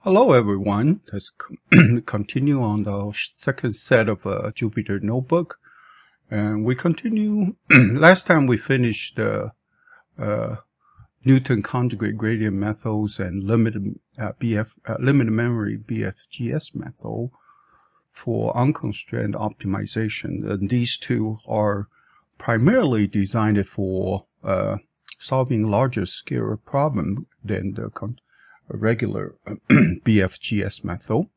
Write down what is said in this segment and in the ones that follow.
Hello everyone, let's continue on the second set of Jupyter Notebook. And we continue, last time we finished the Newton conjugate gradient methods and limited memory BFGS method for unconstrained optimization. And these two are primarily designed for solving larger scale problem than the regular BFGS method.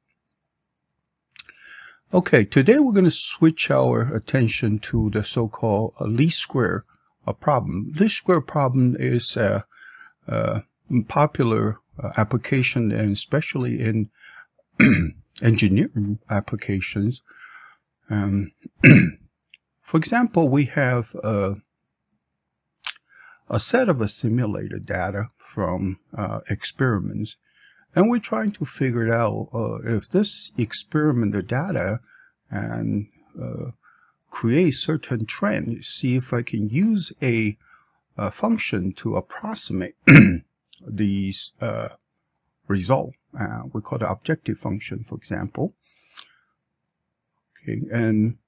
Okay, today we're going to switch our attention to the so-called least square problem. Least square problem is a popular application, and especially in engineering applications. For example, we have a set of simulated data from experiments, and we're trying to figure out if this experimental data and create certain trend, see if I can use a function to approximate these results. We call the objective function, for example. Okay, and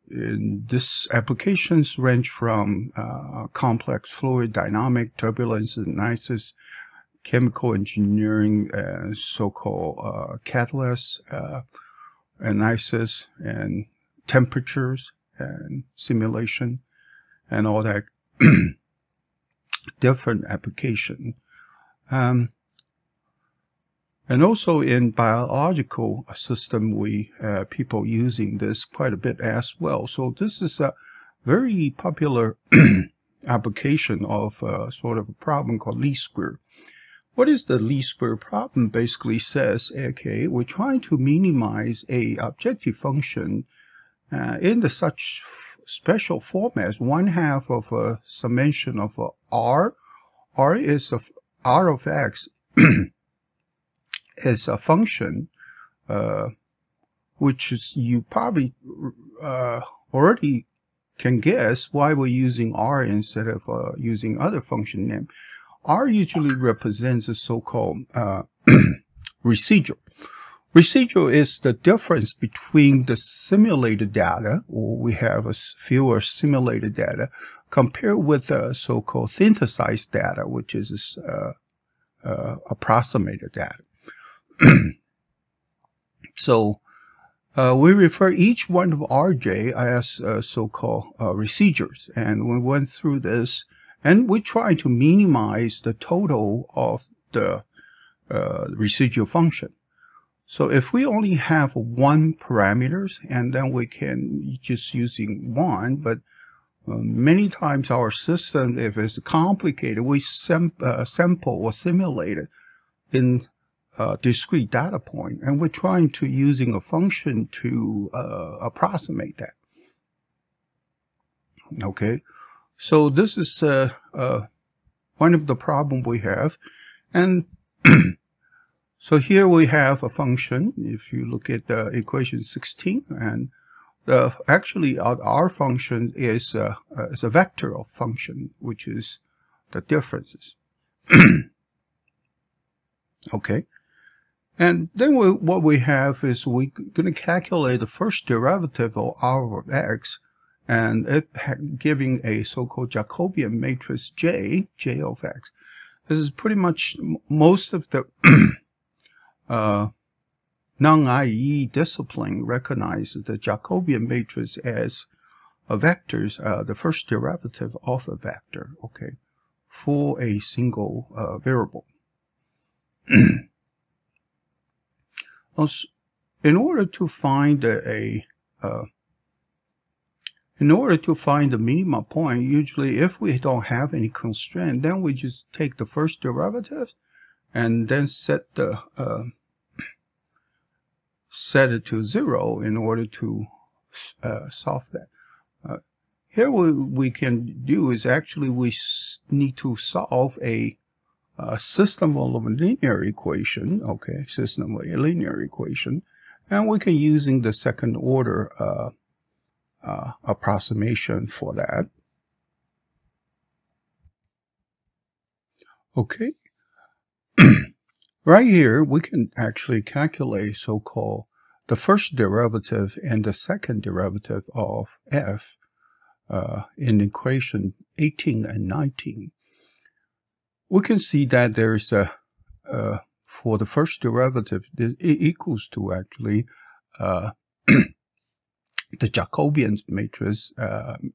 this applications range from complex fluid dynamic, turbulence analysis, chemical engineering, so-called catalyst analysis, and temperatures and simulation, and all that different application. And also in biological system, we people using this quite a bit as well. So this is a very popular application of sort of a problem called least square. What is the least square problem? Basically says, okay, we're trying to minimize a objective function in the such special format as 1/2 of a summation of r. R is of r of x is a function, which is you probably already can guess why we're using r instead of using other function name. R usually represents a so-called residual. Residual is the difference between the simulated data, or we have a fewer simulated data, compared with the so-called synthesized data, which is approximated data. So we refer each one of Rj as so-called residuals, and we went through this, and we try to minimize the total of the residual function. So if we only have one parameters, and then we can just using one, but many times our system, if it's complicated, we sample or simulate it in discrete data point, and we're trying to using a function to approximate that. Okay, so this is one of the problem we have, and so here we have a function. If you look at the equation 16, and actually our function is a vector of function, which is the differences. Okay. And then what we have is we're going to calculate the first derivative of r of x, and it giving a so-called Jacobian matrix J of x. This is pretty much most of the non-IE discipline recognize the Jacobian matrix as a vectors, the first derivative of a vector, okay, for a single variable. In order to find the minimum point, usually if we don't have any constraint, then we just take the first derivative and then set it to 0 in order to solve that. Here what we can do is actually we need to solve a system of a linear equation, okay, system of a linear equation, and we can using the second order approximation for that. Okay, Right here, we can actually calculate so-called the first derivative and the second derivative of f in equation 18 and 19. We can see that there's for the first derivative, it equals to actually the Jacobian matrix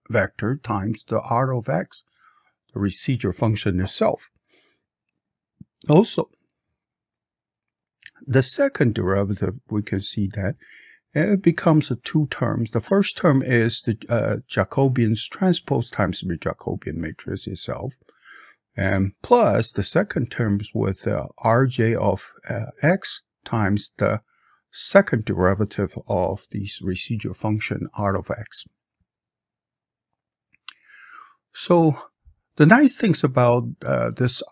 vector times the R of x, the residual function itself. Also, the second derivative, we can see that it becomes two terms. The first term is the Jacobian's transpose times the Jacobian matrix itself, and plus the second term is with Rj of x times the second derivative of the residual function R of x. So the nice things about this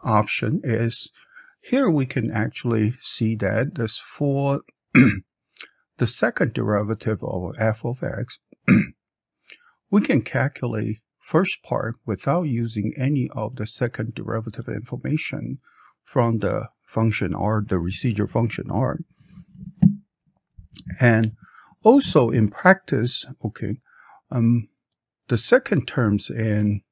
option is here we can actually see that this for the second derivative of f of x, we can calculate first part without using any of the second derivative information from the function R, the residual function R. And also in practice, okay, the second terms in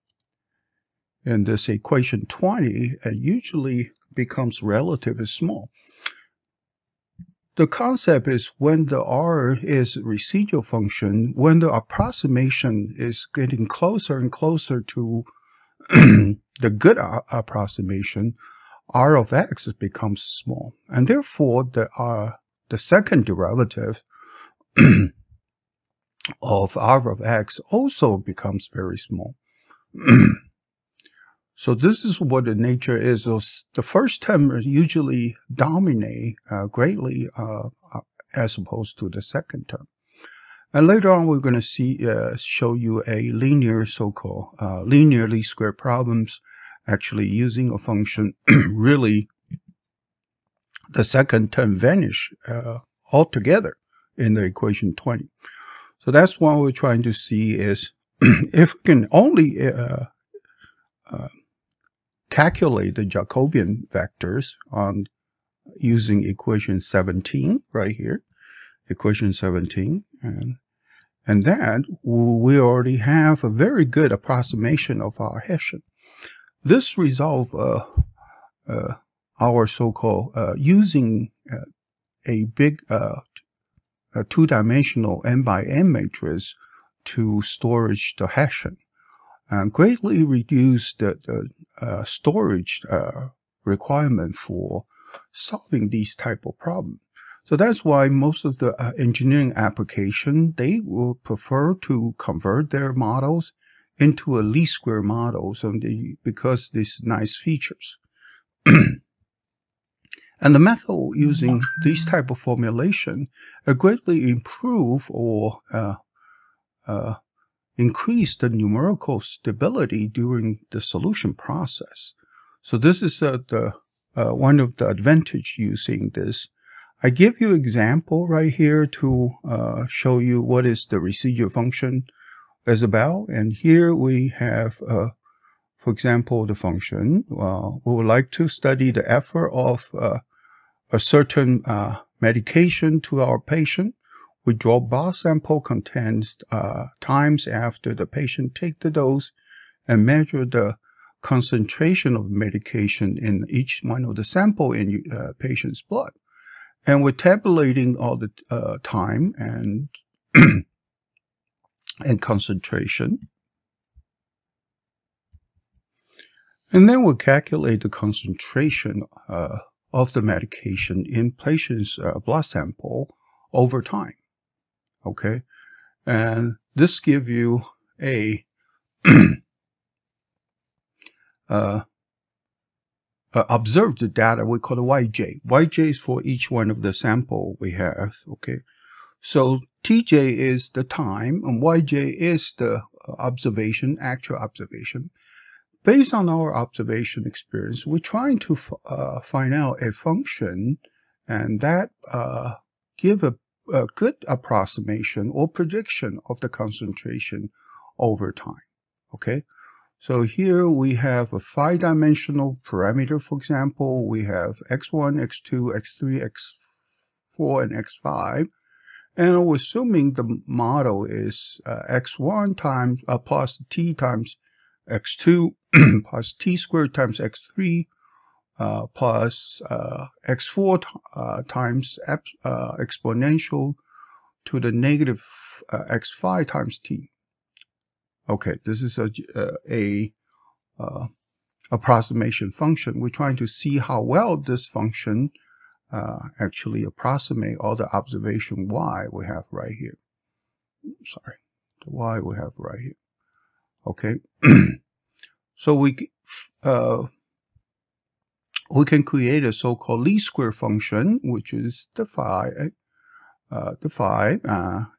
this equation 20 usually becomes relatively small. The concept is when the R is residual function, when the approximation is getting closer and closer to the good approximation, R of x becomes small. And therefore, the second derivative of R of x also becomes very small. So this is what the nature is. The first term usually dominate greatly as opposed to the second term. And later on, we're going to show you a linear, so-called linear least square problems, actually using a function. Really, the second term vanish altogether in the equation 20. So that's what we're trying to see is if we can only calculate the Jacobian vectors on using equation 17 right here, equation 17, and that we already have a very good approximation of our Hessian. This resolve our so-called using a big two-dimensional n by n matrix to storage the Hessian, and greatly reduce the storage requirement for solving these type of problems. So that's why most of the engineering application, they will prefer to convert their models into a least square model, because these nice features. And the method using these type of formulation greatly improve or increase the numerical stability during the solution process. So this is one of the advantage using this. I give you example right here to show you what is the residual function is about. And here we have, for example, the function. We would like to study the effort of a certain medication to our patient. We draw blood sample contents times after the patient take the dose and measure the concentration of medication in each one of the sample in patient's blood. And we're tabulating all the time and and concentration. And then we'll calculate the concentration of the medication in patient's blood sample over time. Okay, and this gives you a observed data we call the YJ. YJ is for each one of the sample we have. Okay, so TJ is the time and YJ is the observation, actual observation. Based on our observation experience, we're trying to find out a function and that give a good approximation or prediction of the concentration over time. Okay, So here we have a 5-dimensional parameter, for example. We have x1, x2, x3, x4, and x5. And we're assuming the model is x1 times plus t times x2 plus t squared times x3 plus x4 times exponential to the negative x5 times t. Okay, this is a approximation function. We're trying to see how well this function actually approximate all the observation y we have right here. Sorry, the y we have right here. Okay, so we can create a so-called least square function, which is the phi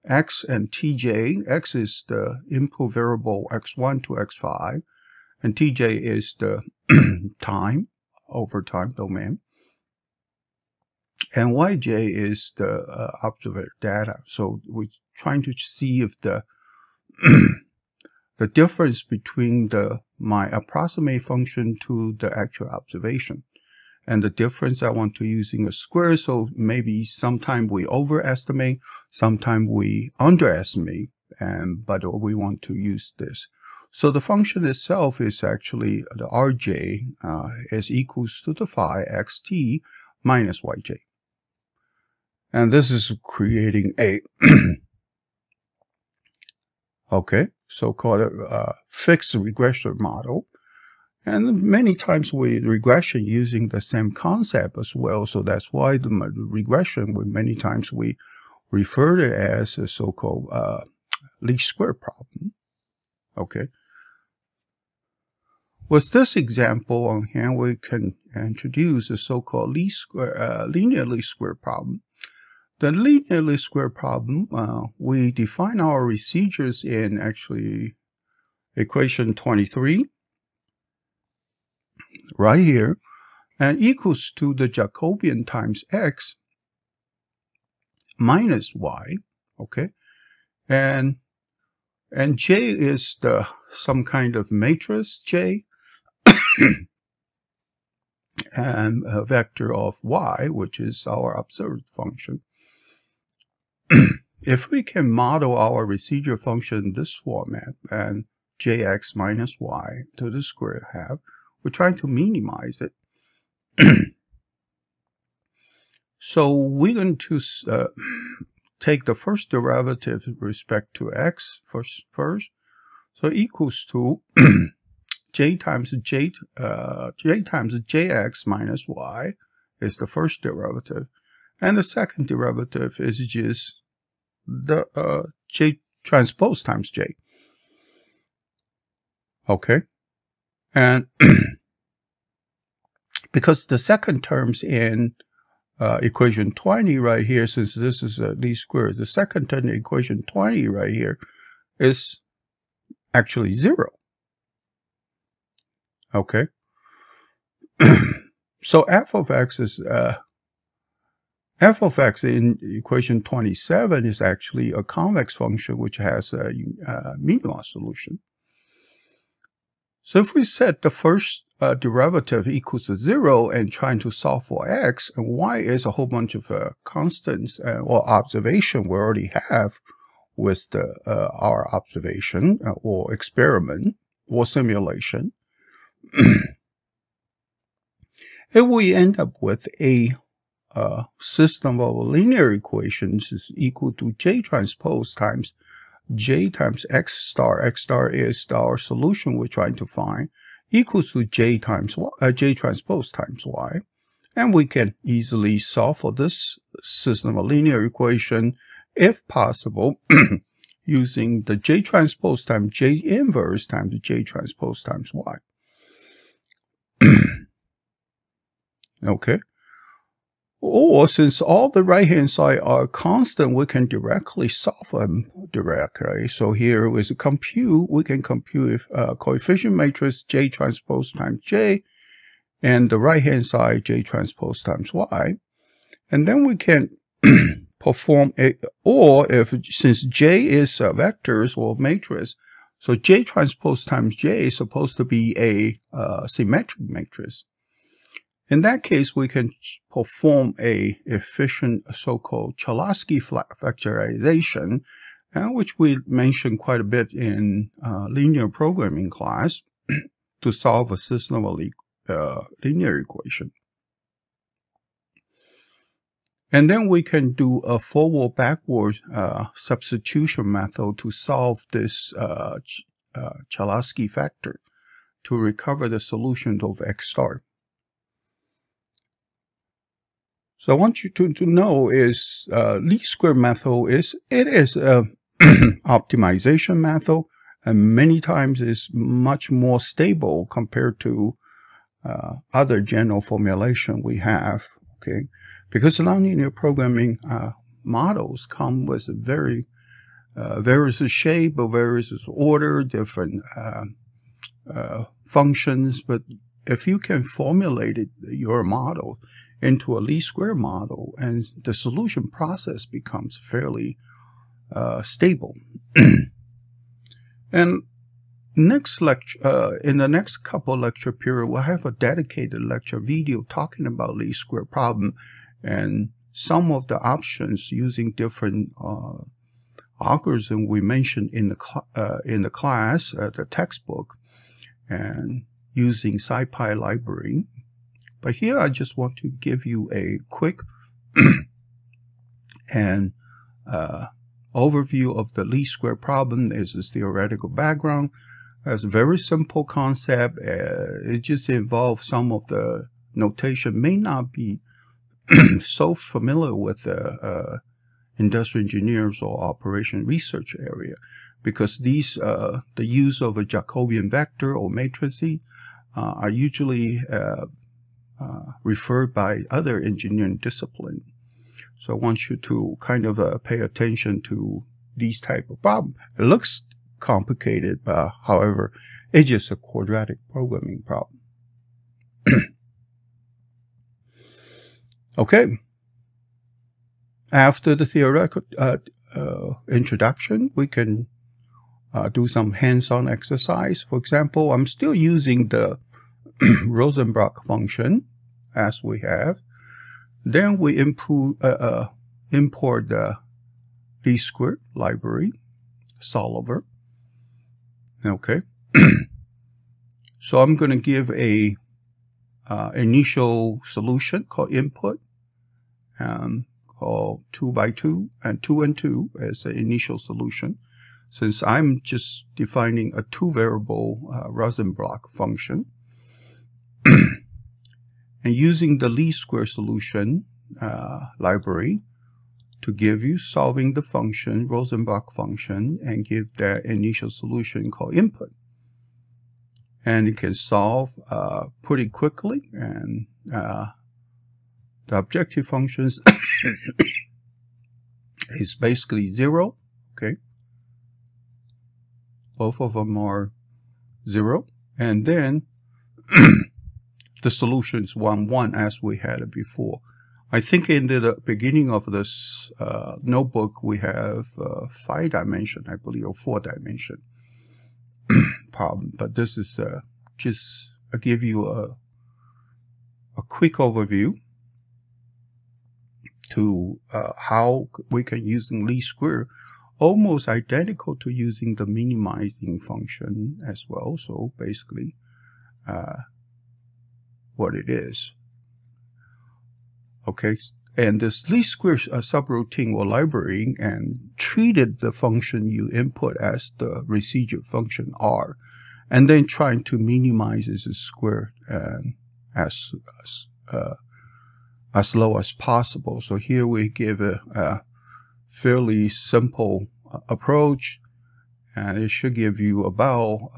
x and tj. X is the input variable x1 to x5, and tj is the time over time domain, and yj is the observed data. So we're trying to see if the the difference between my approximate function to the actual observation. And the difference I want to using a square, so maybe sometime we overestimate, sometime we underestimate, but we want to use this. So the function itself is actually the rj is equals to the phi xt minus yj. And this is creating a okay, so-called fixed regression model. And many times we regression using the same concept as well. So that's why the regression, many times we refer to it as a so-called least square problem. Okay. With this example on hand, we can introduce a so-called linear least square problem. The linear least square problem, we define our residuals in actually equation 23. Right here, and equals to the Jacobian times x minus y, okay, and j is some kind of matrix j, and a vector of y, which is our observed function. If we can model our residual function in this format, and jx minus y to the square half, we're trying to minimize it. So we're going to take the first derivative with respect to x first. So equals to j times jx minus y is the first derivative, and the second derivative is just the j transpose times j. Okay, and because the second terms in equation 20 right here, since this is least square, the second term in equation 20 right here is actually 0. Okay. So f of x is f of x in equation 27 is actually a convex function which has a minimal solution. So if we set the first derivative equals to 0 and trying to solve for x, and y is a whole bunch of constants or observation we already have with our observation or experiment or simulation, if we end up with a system of linear equations is equal to j transpose times j times x star is our solution we're trying to find, equals to j times y, j transpose times y. And we can easily solve for this system of linear equation, if possible, using the j transpose times j inverse times the j transpose times y. Okay. Or since all the right-hand side are constant, we can directly solve them directly. So here with compute, we can compute coefficient matrix j transpose times j, and the right-hand side j transpose times y. And then we can perform a, or if since j is vectors or matrix, So J transpose times J is supposed to be a symmetric matrix. In that case, we can perform a efficient so-called Cholesky factorization, which we mentioned quite a bit in linear programming class, to solve a system of linear equation. And then we can do a forward-backward substitution method to solve this Cholesky factor to recover the solution of X star. So I want you to know is least square method is a optimization method, and many times is much more stable compared to other general formulation we have. Okay, because nonlinear programming models come with very various shape or various order, different functions. But if you can formulate your model into a least square model, and the solution process becomes fairly stable. And next lecture, in the next couple lecture period, we'll have a dedicated lecture video talking about least square problem and some of the options using different algorithm we mentioned in the class, the textbook, and using Scipy library. But here I just want to give you a quick and overview of the least square problem. This is theoretical background. It's a very simple concept. It just involves some of the notation may not be so familiar with the industrial engineers or operation research area, because these the use of a Jacobian vector or matrices are usually referred by other engineering disciplines. So I want you to kind of pay attention to these type of problems. It looks complicated, but however, it's just a quadratic programming problem. Okay. After the theoretical introduction, we can do some hands-on exercise. For example, I'm still using the Rosenbrock function as we have. Then we import the least square library solver. Okay. So I'm going to give a initial solution called input, called 2 by 2 and 2 and 2 as the initial solution, since I'm just defining a two-variable Rosenbrock function. And using the least square solution library to give you solving the function, Rosenbrock function, and give that initial solution called input. And it can solve pretty quickly, and the objective functions is basically 0. Okay, both of them are 0, and then the solution is 1, 1 as we had it before. I think in the beginning of this notebook we have 5 dimension, I believe, or 4 dimension problem. But this is just give you a quick overview to how we can use least square, almost identical to using the minimizing function as well. So basically what it is. Okay, and this least square subroutine or library and treated the function you input as the residual function R, and then trying to minimize its square as low as possible. So here we give a fairly simple approach, and it should give you about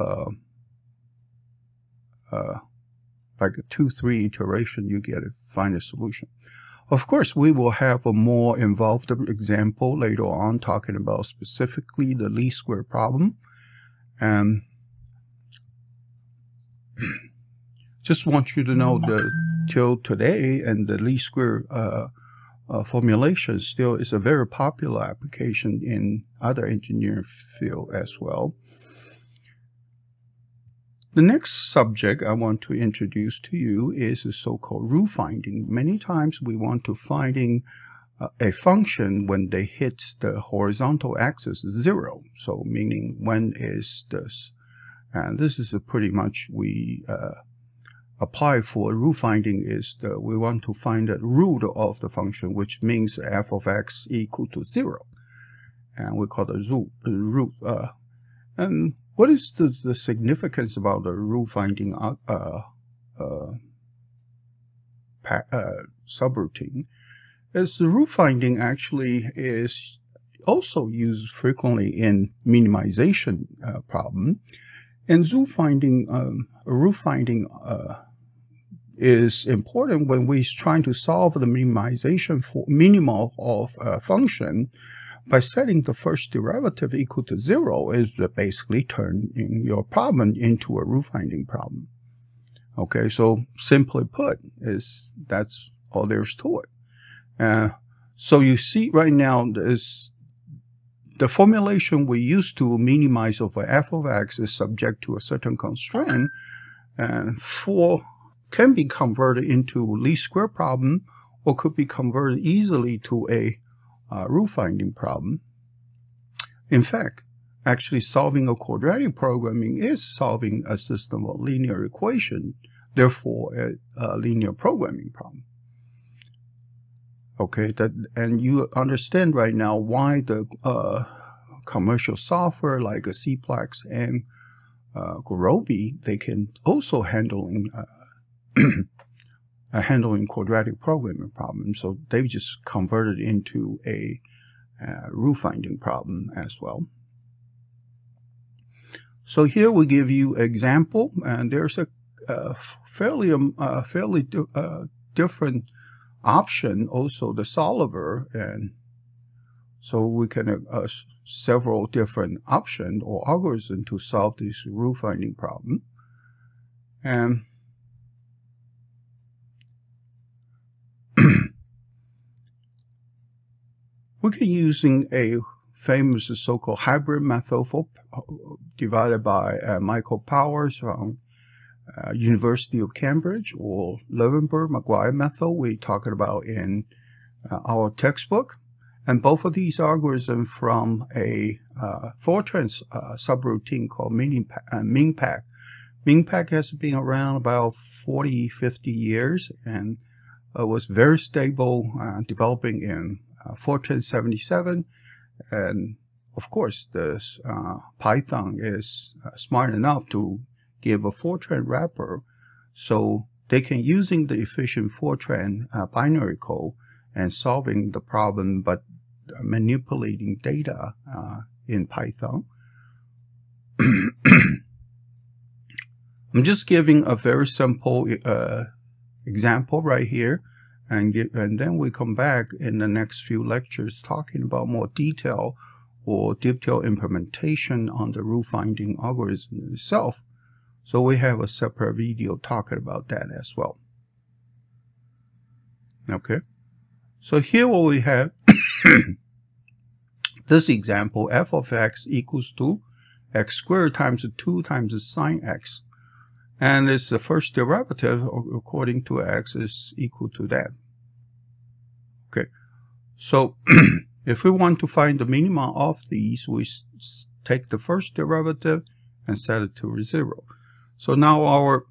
like a 2-3 iteration, you get to find a solution. Of course, we will have a more involved example later on talking about specifically the least square problem. And just want you to know that till today, and the least square formulation still is a very popular application in other engineering field as well. The next subject I want to introduce to you is the so-called rule finding. Many times we want to finding a function when they hit the horizontal axis 0. So meaning when is this? And this is pretty much we apply for rule finding is we want to find the root of the function, which means f of x equal to 0. And we call the root. And what is the significance about the rule finding subroutine? Is the rule finding actually is also used frequently in minimization problem. And rule finding is important when we're trying to solve the minimization for minimal of a function. By setting the first derivative equal to 0 is basically turning your problem into a rule finding problem. Okay, so simply put, that's all there's to it. So you see right now is the formulation we used to minimize over f of x is subject to a certain constraint, and can be converted into least square problem, or could be converted easily to a rule finding problem. In fact, actually solving a quadratic programming is solving a system of linear equation, therefore a linear programming problem. Okay, and you understand right now why the commercial software like a Cplex and Gurobi, they can also handling quadratic programming problems. So they've just converted into a rule finding problem as well. So here we give you example, and there's a fairly different option, also the solver, and so we can several different options or algorithms to solve this rule finding problem. And we can using a famous so-called hybrid method divided by Michael Powers from University of Cambridge, or Levenberg-McGuire method we talked about in our textbook. And both of these algorithms from a Fortran subroutine called MinPack. MinPack has been around about 40-50 years and was very stable, developing in Fortran 77. And of course, this Python is smart enough to give a Fortran wrapper, so they can using the efficient Fortran binary code and solving the problem, but manipulating data in Python. I'm just giving a very simple example right here, and then we come back in the next few lectures talking about more detail or detailed implementation on the rule finding algorithm itself. So we have a separate video talking about that as well. Okay, so here what we have, this example, f of x equals to x squared times 2 times sine x. And it's the first derivative according to x is equal to that. Okay, so if we want to find the minima of these, we take the first derivative and set it to 0. So now our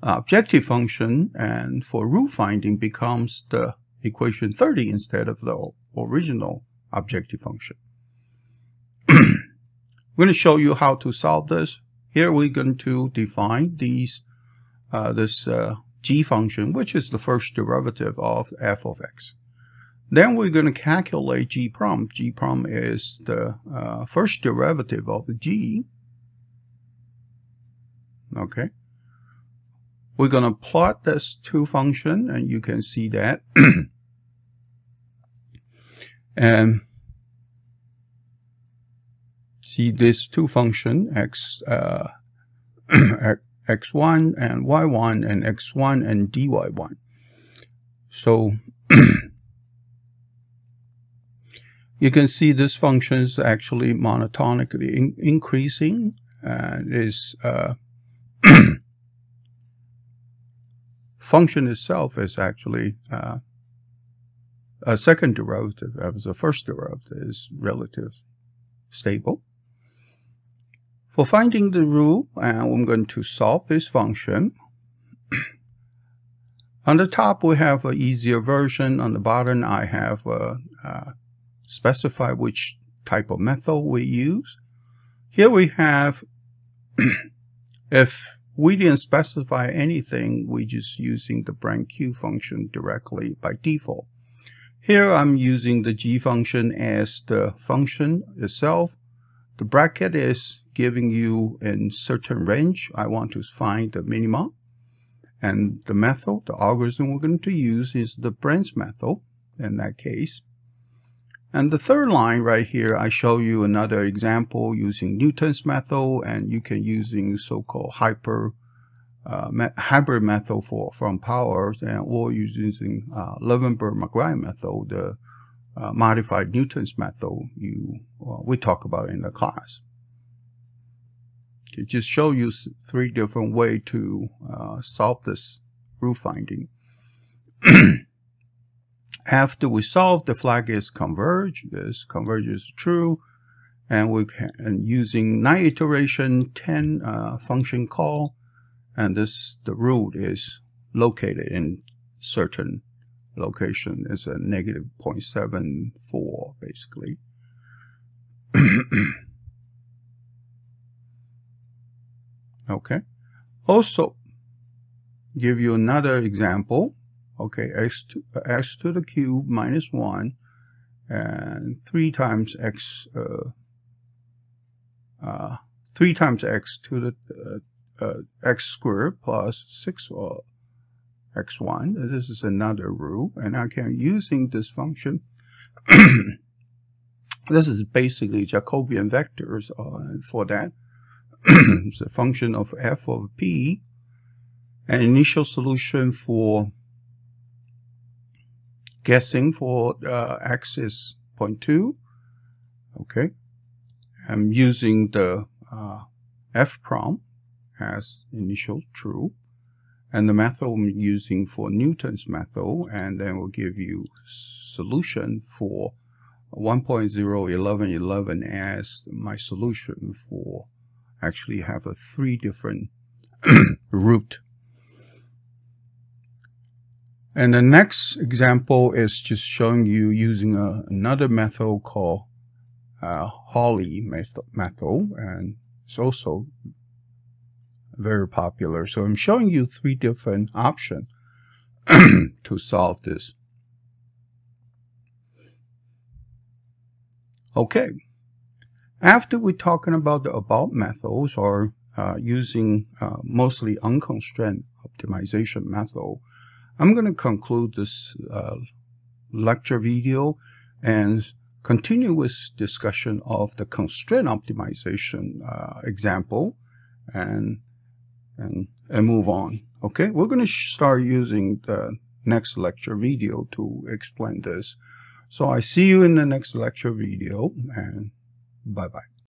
objective function and for rule finding becomes the equation 30 instead of the original objective function. I'm going to show you how to solve this. Here we're going to define these this g function, which is the first derivative of f of x. Then we're going to calculate g prom. G prom is the first derivative of the g. Okay. We're going to plot this two function, and you can see that. And see this two function, x1 and y1 and x1 and dy1. So you can see this function is actually monotonically increasing, is function itself is actually a second derivative as the first derivative is relative stable. For finding the rule, I'm going to solve this function. On the top, we have an easier version. On the bottom, I have specify which type of method we use. Here we have, if we didn't specify anything, we're just using the brand Q function directly by default. Here I'm using the G function as the function itself. The bracket is giving you in certain range. I want to find the minima. And the method, the algorithm we're going to use is the branch method in that case. And the third line right here, I show you another example using Newton's method, and you can using so-called hybrid method from powers, or using Levenberg-McGrath method, the modified Newton's method we talk about in the class. It just show you 3 different ways to solve this rule finding. After we solve, the flag is converge. This converge is true, and we can using 9 iteration 10 function call, and the root is located in certain location. Is a negative 0.74 basically. Okay. Also, give you another example. Okay, x to the cube minus 1 and 3 times x 3 times x to the x squared plus 6 x1. This is another rule, and I can using this function. This is basically Jacobian vectors for that. It's a function of f of p, an initial solution for guessing for x is 0.2. Okay, I'm using the f prompt as initial true, and the method I'm using for Newton's method, and then we'll give you solution for 1.01111 as my solution for actually have a 3 different root. And the next example is just showing you using another method called Hawley method, and it's also very popular. So I'm showing you 3 different options to solve this. Okay. After we're talking about the about methods, or using mostly unconstrained optimization method, I'm going to conclude this lecture video and continue with discussion of the constraint optimization example and move on. Okay, we're going to start using the next lecture video to explain this. So I see you in the next lecture video, and bye-bye.